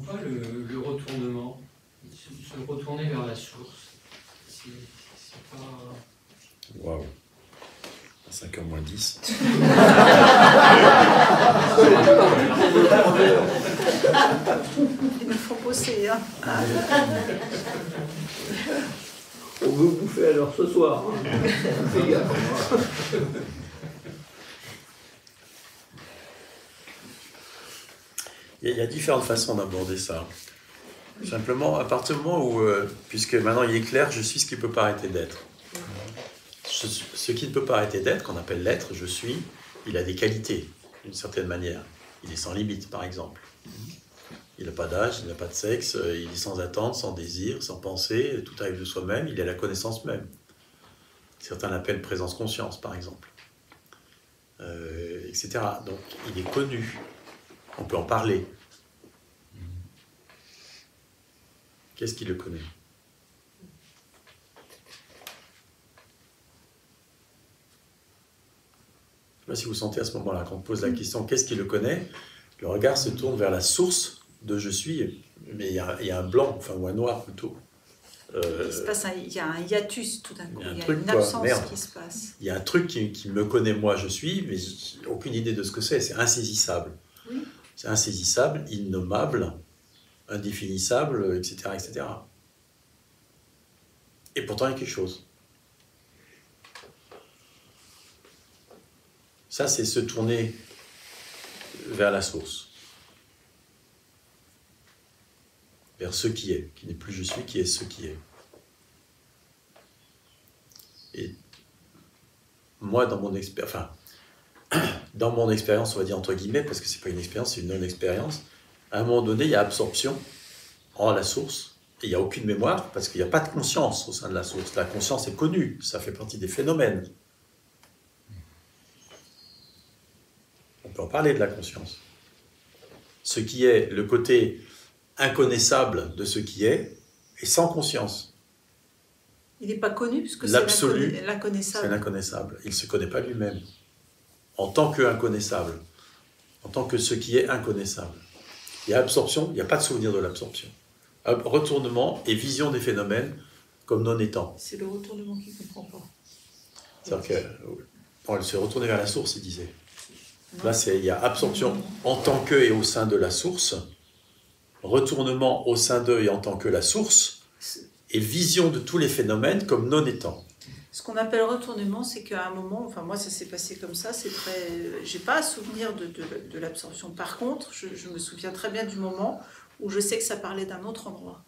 pas le retournement, se retourner vers la source. C'est pas... Waouh. À 5h moins 10. Il nous faut bosser, hein. On veut bouffer alors ce soir. Fais gaffe. Il y a différentes façons d'aborder ça. Simplement, à partir du moment où, puisque maintenant il est clair, je suis ce qui ne peut pas arrêter d'être. Ce qui ne peut pas arrêter d'être, qu'on appelle l'être, je suis, il a des qualités, d'une certaine manière. Il est sans limite, par exemple. Il n'a pas d'âge, il n'a pas de sexe, il est sans attente, sans désir, sans pensée, tout arrive de soi-même, il est la connaissance même. Certains l'appellent présence-conscience, par exemple. Etc. Donc, il est connu. On peut en parler. Qu'est-ce qui le connaît? Je ne sais pas si vous sentez à ce moment-là, quand on pose la question « qu'est-ce qui le connaît ?», le regard se tourne vers la source de « je suis », mais il y a un blanc, enfin, ou un noir plutôt. Il y a un hiatus tout d'un coup, il y a truc, une absence qui se passe. Il y a un truc qui me connaît, moi, je suis, mais j'ai aucune idée de ce que c'est insaisissable. Oui. C'est insaisissable, innommable, indéfinissable, etc., etc. Et pourtant, il y a quelque chose. Ça, c'est se tourner vers la source. Vers ce qui est, qui n'est plus je suis, qui est ce qui est. Et moi, dans mon expérience, on va dire entre guillemets, parce que c'est pas une expérience, c'est une non-expérience, à un moment donné, il y a absorption en la source, et il n'y a aucune mémoire, parce qu'il n'y a pas de conscience au sein de la source. La conscience est connue, ça fait partie des phénomènes. On peut en parler de la conscience. Ce qui est le côté inconnaissable de ce qui est sans conscience. Il n'est pas connu puisque c'est l'inconnaissable. C'est l'inconnaissable. Il ne se connaît pas lui-même en tant qu'inconnaissable, en tant que ce qui est inconnaissable. Il y a absorption, il n'y a pas de souvenir de l'absorption. Retournement et vision des phénomènes comme non étant. C'est le retournement qui ne comprend pas. C'est-à-dire qu'elle se retournait vers la source, il disait. Là, il y a absorption en tant que et au sein de la source, retournement au sein d'eux et en tant que la source, et vision de tous les phénomènes comme non étant. Ce qu'on appelle retournement, c'est qu'à un moment, enfin moi ça s'est passé comme ça, c'est très, j'ai pas à souvenir de l'absorption. Par contre, je me souviens très bien du moment où je sais que ça parlait d'un autre endroit.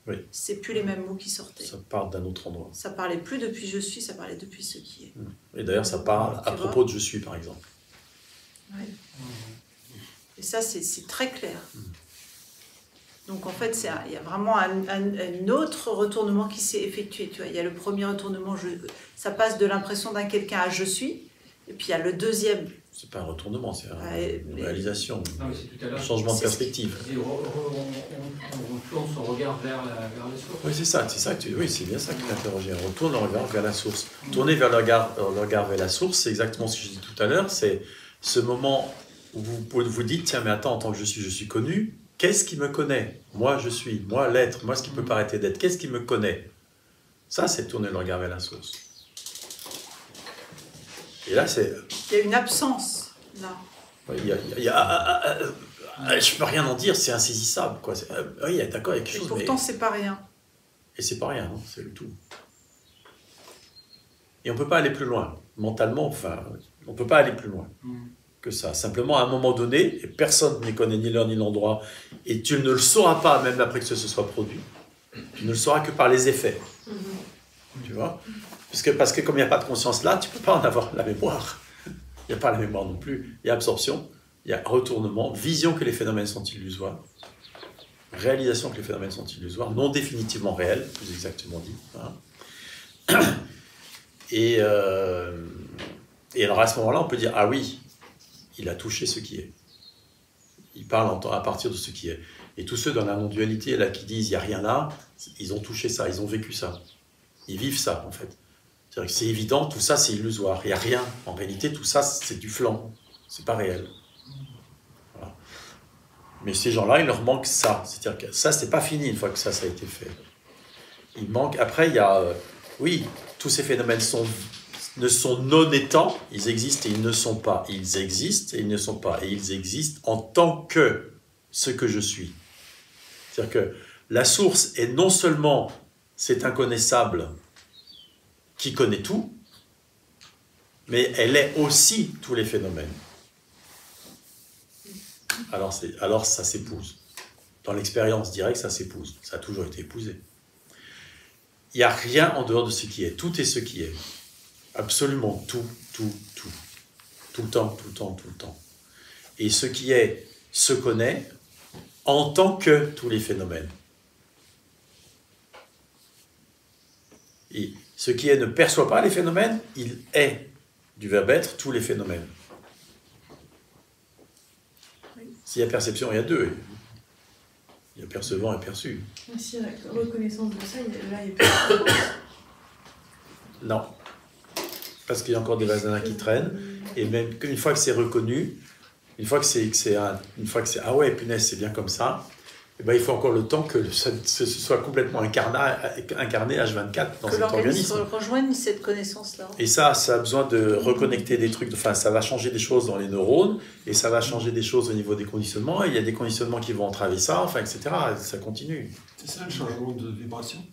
Oui. C'est plus les mêmes mots qui sortaient. Ça parle d'un autre endroit. Ça parlait plus depuis je suis, ça parlait depuis ce qui est. Et d'ailleurs, ça parle à propos de je suis, par exemple. Oui. Et ça, c'est très clair. Donc en fait, il y a vraiment un autre retournement qui s'est effectué. Tu vois, il y a le premier retournement, ça passe de l'impression d'un quelqu'un à je suis, et puis il y a le deuxième. C'est pas un retournement, c'est une réalisation, un changement de perspective. On retourne son regard vers la source. Oui, c'est ça, oui, c'est bien ça qui t'interrogeait. On retourne le regard vers la source. Tourner vers le regard vers la source, c'est exactement ce que je disais tout à l'heure, c'est ce moment où vous dites, tiens, mais attends, en tant que je suis connu, qu'est-ce qui me connaît? Moi, je suis, moi, l'être, moi, ce qui ne peut pas arrêter d'être, qu'est-ce qui me connaît? Ça, c'est tourner le regard vers la source. Et là, c'est... Il y a une absence, là. Je ne peux rien en dire, c'est insaisissable, quoi. Oui, d'accord, il y a quelque chose, pourtant, c'est pas rien. Et c'est pas rien, hein, c'est le tout. Et on ne peut pas aller plus loin. Mentalement, enfin, on ne peut pas aller plus loin que ça. Simplement, à un moment donné, et personne ne connaît ni l'heure ni l'endroit, et tu ne le sauras pas, même après que ce soit produit, tu ne le sauras que par les effets. Tu vois ? Parce que comme il n'y a pas de conscience là, tu ne peux pas en avoir la mémoire. Il n'y a pas la mémoire non plus. Il y a absorption, il y a retournement, vision que les phénomènes sont illusoires, réalisation que les phénomènes sont illusoires, non définitivement réels, plus exactement dit. Hein. Et alors à ce moment-là, on peut dire, ah oui, il a touché ce qui est. Il parle à partir de ce qui est. Et tous ceux dans la non-dualité là, qui disent, il n'y a rien là, ils ont touché ça, ils ont vécu ça. Ils vivent ça, en fait. C'est-à-dire que c'est évident, tout ça, c'est illusoire. Il n'y a rien. En réalité, tout ça, c'est du flanc. C'est pas réel. Voilà. Mais ces gens-là, il leur manque ça. C'est-à-dire que ça, c'est pas fini une fois que ça a été fait. Il manque. Après, il y a. Oui, tous ces phénomènes ne sont non étant, ils existent et ils ne sont pas. Ils existent et ils ne sont pas. Et ils existent en tant que ce que je suis. C'est-à-dire que la source est non seulement cet inconnaissable qui connaît tout, mais elle est aussi tous les phénomènes. Alors ça s'épouse. Dans l'expérience directe, ça s'épouse. Ça a toujours été épousé. Il n'y a rien en dehors de ce qui est. Tout est ce qui est. Absolument tout, tout, tout. Tout le temps, tout le temps, tout le temps. Et ce qui est se connaît en tant que tous les phénomènes. Et ce qui est ne perçoit pas les phénomènes, il est, du verbe être, tous les phénomènes. S'il y a perception, il y a deux. Il y a percevant et perçu. Si la reconnaissance de ça, là, il n'y a plus. Non. Parce qu'il y a encore des vasanas qui traînent. Et même une fois que c'est reconnu, une fois que c'est ah ouais, punaise, c'est bien comme ça, et ben, il faut encore le temps que ce soit complètement incarné H24 dans cet organisme. Que rejoigne cette connaissance-là. Et ça a besoin de reconnecter des trucs, enfin ça va changer des choses dans les neurones, et ça va changer des choses au niveau des conditionnements, et il y a des conditionnements qui vont entraver ça, enfin etc. Ça continue. C'est ça le changement de vibration?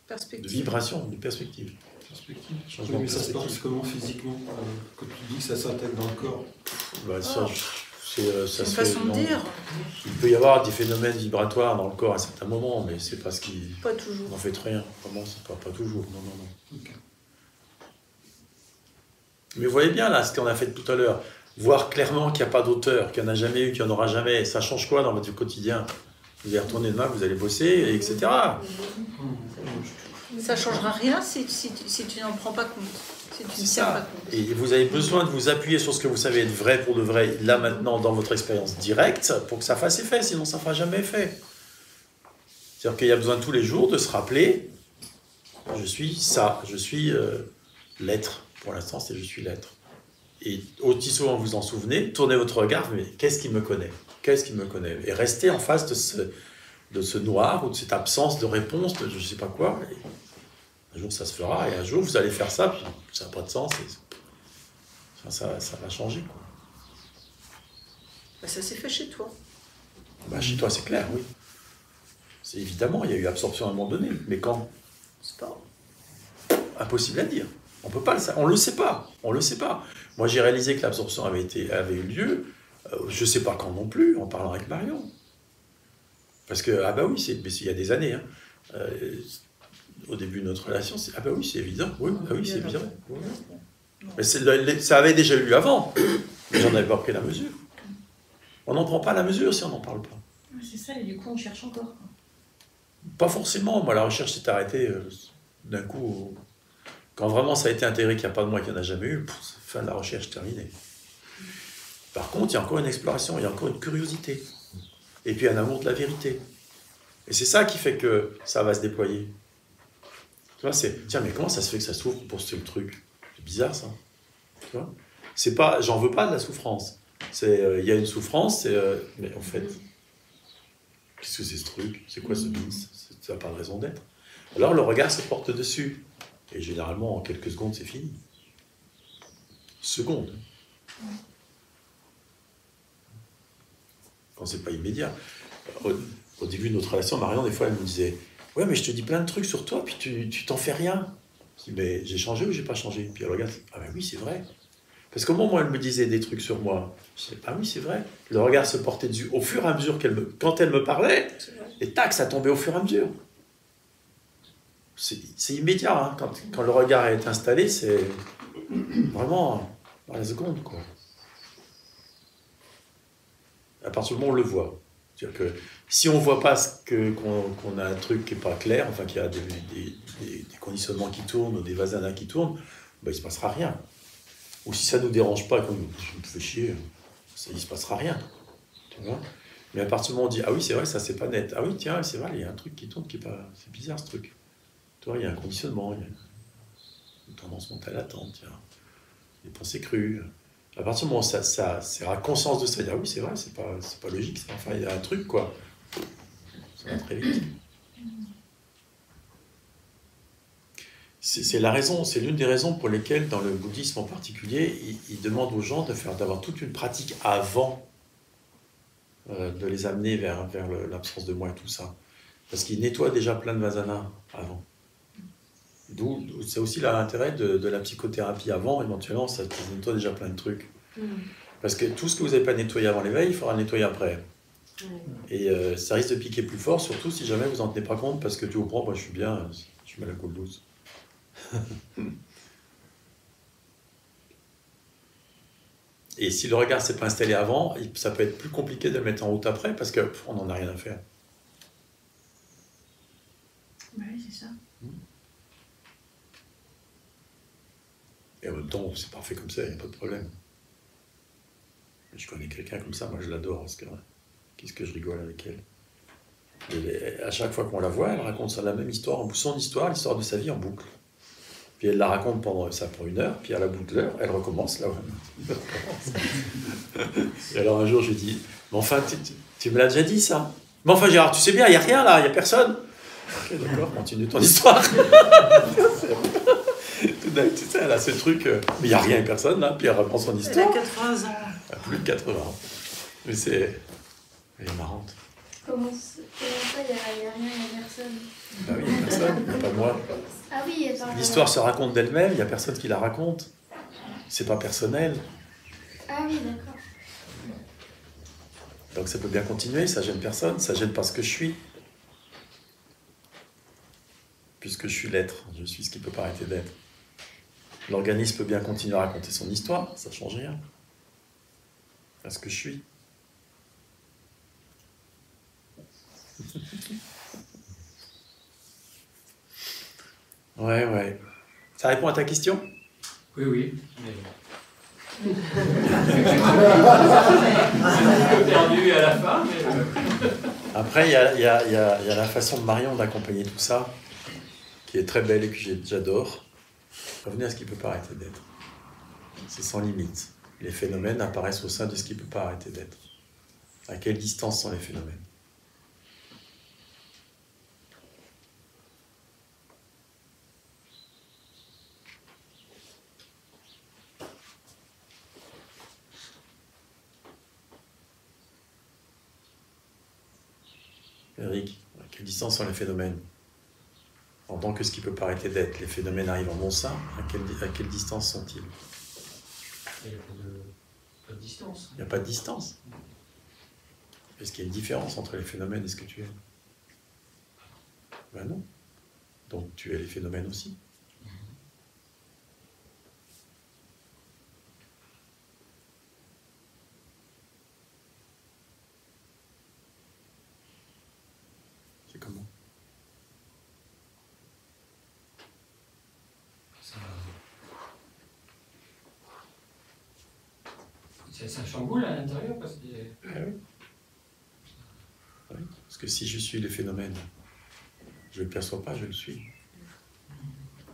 Perspective. De vibration, de perspective. Perspective. Changement Mais de ça se perspective. passe comment physiquement quand tu dis que ça s'intègre dans le corps? Bah, ça C'est une se fait, façon de non. dire. Il peut y avoir des phénomènes vibratoires dans le corps à certains moments, mais c'est parce qu'il Pas toujours. n'en fait rien. Vraiment, c'est pas toujours. Non, non, non. Ok. Mais vous voyez bien là ce qu'on a fait tout à l'heure. Voir clairement qu'il n'y a pas d'auteur, qu'il n'y en a jamais eu, qu'il n'y en aura jamais. Ça change quoi dans votre quotidien? Vous allez retourner demain, vous allez bosser, etc. Ça ne changera rien si tu n'en prends pas compte. Si tu ne C'est tiens pas ça. compte. Et vous avez besoin de vous appuyer sur ce que vous savez être vrai pour de vrai, là maintenant, dans votre expérience directe, pour que ça fasse effet, sinon ça ne fera jamais effet. C'est-à-dire qu'il y a besoin tous les jours de se rappeler, je suis ça, je suis l'être. Pour l'instant, c'est je suis l'être. Et aussi souvent vous en souvenez, tournez votre regard, mais qu'est-ce qui me connaît? Qu'est-ce qui me connaît? Et restez en face de ce noir ou de cette absence de réponse, de je ne sais pas quoi. Et un jour, ça se fera, et un jour, vous allez faire ça, puis ça n'a pas de sens. Et ça va changer, quoi. Bah, ça s'est fait chez toi. Bah, chez toi, c'est clair, oui. C'est évidemment, il y a eu absorption à un moment donné. Mais quand? C'est pas. Impossible à dire. On peut pas le savoir. On le sait pas. On le sait pas. Moi, j'ai réalisé que l'absorption avait eu lieu. Je sais pas quand non plus, en parlant avec Marion. Parce que, ah bah oui, mais il y a des années. Hein. Au début de notre relation, ah bah oui, c'est évident. Oui, bah oui, c'est évident. Oui. Mais ça avait déjà eu avant. Mais j'en avais pas pris la mesure. On n'en prend pas la mesure si on n'en parle pas. C'est ça, et du coup, on cherche encore. Quoi. Pas forcément. Moi, la recherche s'est arrêtée d'un coup. Quand vraiment ça a été intégré qu'il n'y a pas de moi, qu'il n'y en a jamais eu, fin de la recherche terminée. Par contre, il y a encore une exploration, il y a encore une curiosité. Et puis un amour de la vérité. Et c'est ça qui fait que ça va se déployer. Tu vois, tiens, mais comment ça se fait que ça souffre pour ce truc? C'est bizarre, ça. Tu vois, c'est pas, j'en veux pas de la souffrance. Il y a une souffrance, mais en fait, qu'est-ce que c'est ce truc? C'est quoi ce bis? Ça n'a pas de raison d'être. Alors le regard se porte dessus. Et généralement, en quelques secondes, c'est fini. Secondes. Quand c'est pas immédiat. Au début de notre relation, Marion, des fois, elle me disait « Ouais, mais je te dis plein de trucs sur toi, puis tu t'en fais rien. » Je dis « Mais j'ai changé ou j'ai pas changé ?» Puis elle regarde « Ah ben oui, c'est vrai. » Parce qu'au moment où elle me disait des trucs sur moi, je disais « Ah oui, c'est vrai. » Le regard se portait dessus. Au fur et à mesure quand elle me parlait, et tac, ça tombait au fur et à mesure. C'est immédiat, hein. Quand le regard est installé, c'est vraiment dans la seconde, quoi. À partir du moment où on le voit. C'est-à-dire que si on ne voit pas qu'on a un truc qui n'est pas clair, enfin qu'il y a des conditionnements qui tournent, ou des vasanas qui tournent, ben, il ne se passera rien. Ou si ça ne nous dérange pas, qu'on me fait chier, il ne se passera rien. Tu vois? Mais à partir du moment où on dit « Ah oui, c'est vrai, ça c'est pas net. Ah oui, tiens, c'est vrai, il y a un truc qui tourne qui est pas... C'est bizarre, ce truc. » Tu vois, il y a un conditionnement, il y a une tendance mentale latente, il y a des pensées crues, À partir du moment où c'est la conscience de ça, dire oui, c'est vrai, c'est pas logique, ça. Enfin, il y a un truc, quoi. Ça va très vite. C'est la raison, c'est l'une des raisons pour lesquelles, dans le bouddhisme en particulier, il demande aux gens d'avoir toute une pratique avant de les amener vers l'absence de moi et tout ça. Parce qu'il nettoie déjà plein de vasana avant. D'où c'est aussi l'intérêt de la psychothérapie avant, éventuellement, ça nettoie déjà plein de trucs. Parce que tout ce que vous n'avez pas nettoyé avant l'éveil, il faudra le nettoyer après. Et ça risque de piquer plus fort, surtout si jamais vous n'en tenez pas compte, parce que tu comprends, moi je suis bien, je suis mal à Goulouse. Et si le regard ne s'est pas installé avant, ça peut être plus compliqué de le mettre en route après, parce qu'on n'en a rien à faire. Oui, c'est ça. Et en même temps, c'est parfait comme ça, il n'y a pas de problème. Je connais quelqu'un comme ça, moi je l'adore, parce que qu'est-ce que je rigole avec elle. Et à chaque fois qu'on la voit, elle raconte ça, la même histoire, son histoire, l'histoire de sa vie en boucle. Puis elle la raconte pendant 1 heure, puis à la bout de l'heure, elle recommence là. Et alors un jour, je lui dis, mais enfin, tu me l'as déjà dit ça. Mais enfin, Gérard, tu sais bien, il n'y a rien là, il n'y a personne. Ok, d'accord, continue ton histoire. Tout d'un coup, tu sais, elle a ce truc, mais il n'y a rien et personne là, puis elle reprend son histoire. Elle a 80 ans. Elle a plus de 80 ans. Mais elle est marrante. Comment ça, il n'y a rien, il n'y a personne? Bah oui, il n'y a personne, il n'y a pas moi. Ah oui, pardon. L'histoire se raconte d'elle-même, il n'y a personne qui la raconte. C'est pas personnel. Ah oui, d'accord. Donc ça peut bien continuer, ça gêne personne, ça gêne pas ce que je suis. Puisque je suis l'être, je suis ce qui peut pas arrêter d'être. L'organisme peut bien continuer à raconter son histoire, ça change rien. À ce que je suis. Ouais. Ça répond à ta question? Oui. Mais... un peu perdu à la fin, mais... Après, il y a la façon de Marion d'accompagner tout ça, qui est très belle et que j'adore. Revenez à ce qui ne peut pas arrêter d'être. C'est sans limite. Les phénomènes apparaissent au sein de ce qui ne peut pas arrêter d'être. À quelle distance sont les phénomènes? Eric, à quelle distance sont les phénomènes? En tant que ce qui ne peut pas arrêter d'être, les phénomènes arrivent en mon sein, à quelle distance sont-ils? Il n'y a pas de distance. Il n'y a pas de distance. Est-ce qu'il y a une différence entre les phénomènes et ce que tu es? Ben non. Donc tu es les phénomènes aussi. C'est comment? Ça chamboule à l'intérieur parce que... Ah oui. Oui. Parce que si je suis les phénomènes, je ne le perçois pas, je le suis.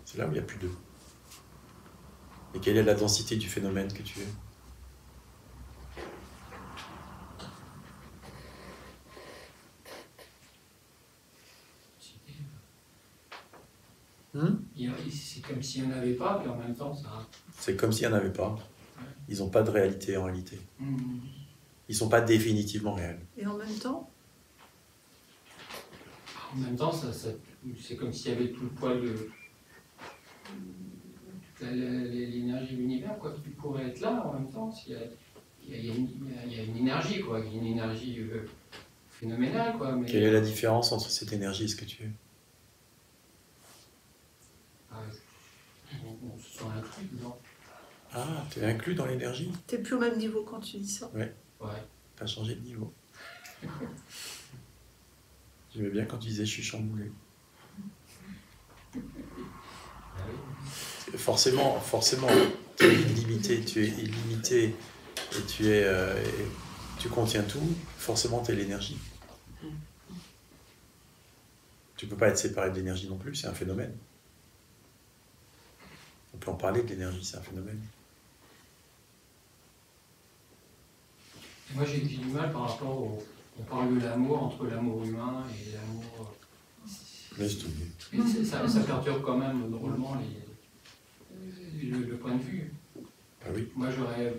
C'est là où il n'y a plus d'eux. Et quelle est la densité du phénomène que tu es? C'est comme s'il n'y en avait pas, mais en même temps, ça... C'est comme s'il n'y en avait pas. Ils n'ont pas de réalité en réalité. Ils ne sont pas définitivement réels. Et en même temps? En même temps, c'est comme s'il y avait tout le poids de... l'énergie de l'univers, quoi, qui pourrait être là en même temps. Il y a une énergie, quoi, une énergie phénoménale, quoi. Mais... Quelle est la différence entre cette énergie et ce que tu es? On se sent inclus dedans. Ah, tu es inclus dans l'énergie? T'es plus au même niveau quand tu dis ça. Ouais. Tu as changé de niveau. J'aimais bien quand tu disais je suis chamboulé. Forcément, tu es illimité et tu contiens tout, forcément tu es l'énergie. Tu ne peux pas être séparé de l'énergie non plus, c'est un phénomène. On peut en parler de l'énergie, c'est un phénomène. Moi, j'ai du mal par rapport au. On parle de l'amour, entre l'amour humain et l'amour. Laisse tomber. Et ça perturbe quand même drôlement le point de vue. Ah oui. Moi, j'aurais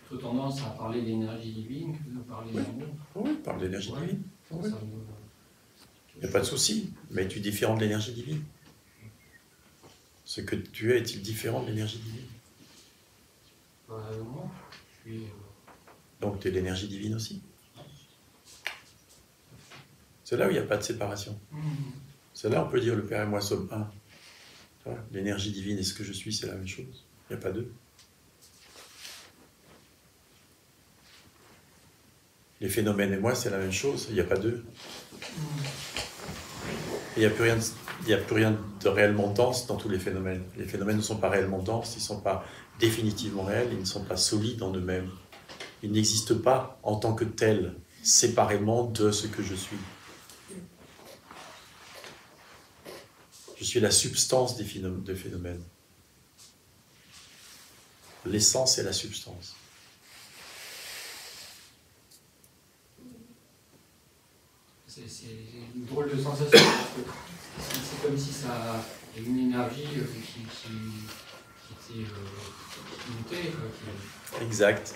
plutôt tendance à parler d'énergie divine que de parler d'amour. Oui, parle d'énergie Ouais. divine. Ça Ouais. me- Il n'y a pas de souci, mais tu es différent de l'énergie divine. Ce que tu es est-il différent de l'énergie divine? Moi, je suis. Donc tu es l'énergie divine aussi. C'est là où il n'y a pas de séparation. C'est là où on peut dire le Père et moi sommes un. Tu vois, l'énergie divine et ce que je suis, c'est la même chose. Il n'y a pas deux. Les phénomènes et moi, c'est la même chose. Il n'y a pas deux. Il n'y a plus rien de réellement dense dans tous les phénomènes. Les phénomènes ne sont pas réellement denses, ils ne sont pas définitivement réels, ils ne sont pas solides en eux-mêmes. Ils n'existent pas en tant que tels, séparément de ce que je suis. Je suis la substance des phénomènes. L'essence est la substance. C'est une drôle de sensation, parce que c'est comme si ça y avait une énergie qui était montée. Quoi, Exact.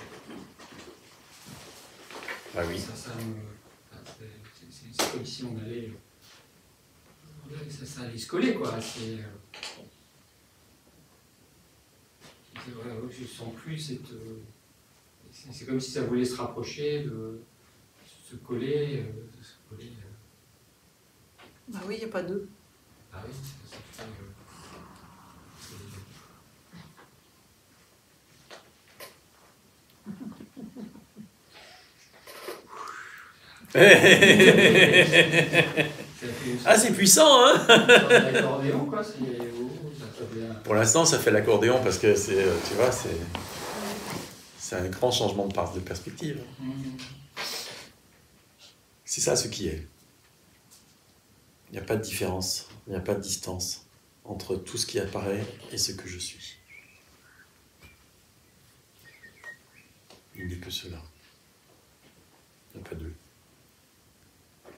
Ah oui. C'est comme si on allait. Ça allait se coller, quoi. Je sens plus cette. C'est comme si ça voulait se rapprocher, se coller. Bah oui, il n'y a pas deux. Ah oui, Ah, c'est puissant, hein? L'accordéon, quoi. Ça bien. Pour l'instant, ça fait l'accordéon parce que c'est, tu vois, c'est un grand changement de perspective. C'est ça ce qui est. Il n'y a pas de différence, il n'y a pas de distance entre tout ce qui apparaît et ce que je suis. Il n'est que cela. Il n'y a pas deux.